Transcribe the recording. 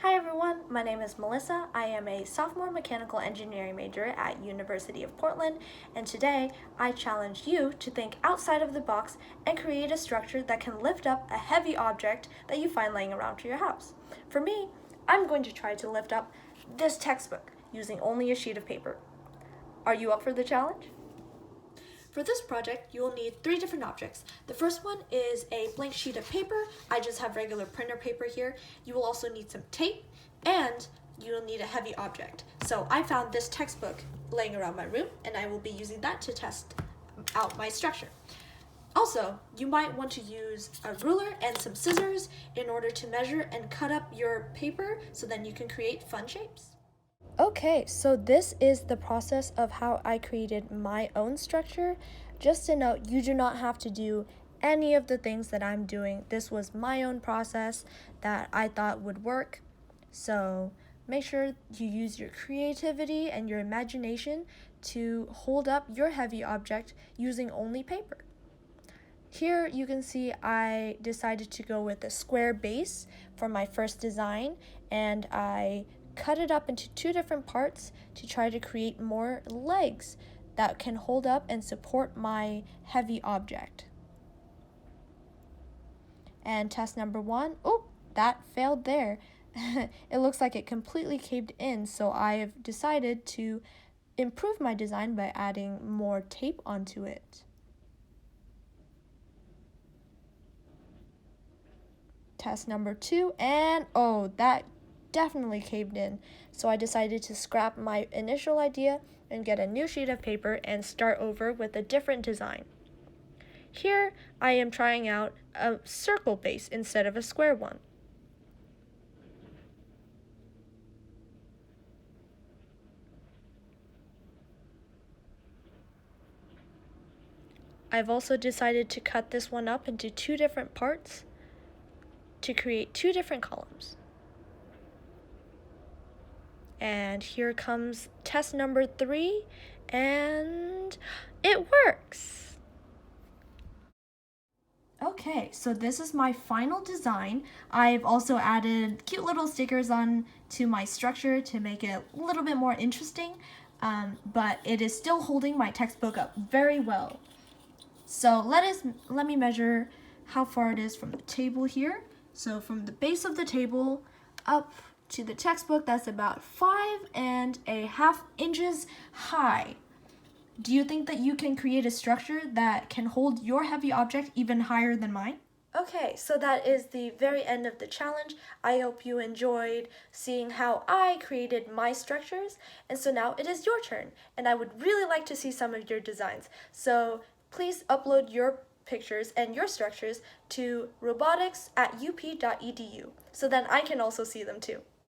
Hi everyone, my name is Melissa. I am a sophomore mechanical engineering major at University of Portland, and today I challenge you to think outside of the box and create a structure that can lift up a heavy object that you find laying around to your house. For me, I'm going to try to lift up this textbook using only a sheet of paper. Are you up for the challenge? For this project, you will need 3 different objects. The first one is a blank sheet of paper. I just have regular printer paper here. You will also need some tape, and you will need a heavy object. So I found this textbook laying around my room, and I will be using that to test out my structure. Also, you might want to use a ruler and some scissors in order to measure and cut up your paper so then you can create fun shapes. Okay, so this is the process of how I created my own structure. Just to note, you do not have to do any of the things that I'm doing. This was my own process that I thought would work. So make sure you use your creativity and your imagination to hold up your heavy object using only paper. Here you can see I decided to go with a square base for my first design, and I cut it up into 2 different parts to try to create more legs that can hold up and support my heavy object. And test number 1, oh, that failed there. It looks like it completely caved in, so I have decided to improve my design by adding more tape onto it. Test number 2, and oh, that definitely caved in. So I decided to scrap my initial idea and get a new sheet of paper and start over with a different design. Here I am trying out a circle base instead of a square one. I've also decided to cut this one up into 2 different parts to create 2 different columns. And here comes test number 3, and it works! Okay, so this is my final design. I've also added cute little stickers on to my structure to make it a little bit more interesting, but it is still holding my textbook up very well. So let me measure how far it is from the table here. So from the base of the table up to the textbook, that's about 5.5 inches high. Do you think that you can create a structure that can hold your heavy object even higher than mine? Okay, so that is the very end of the challenge. I hope you enjoyed seeing how I created my structures. And so now it is your turn, and I would really like to see some of your designs. So please upload your pictures and your structures to robotics@up.edu so then I can also see them too.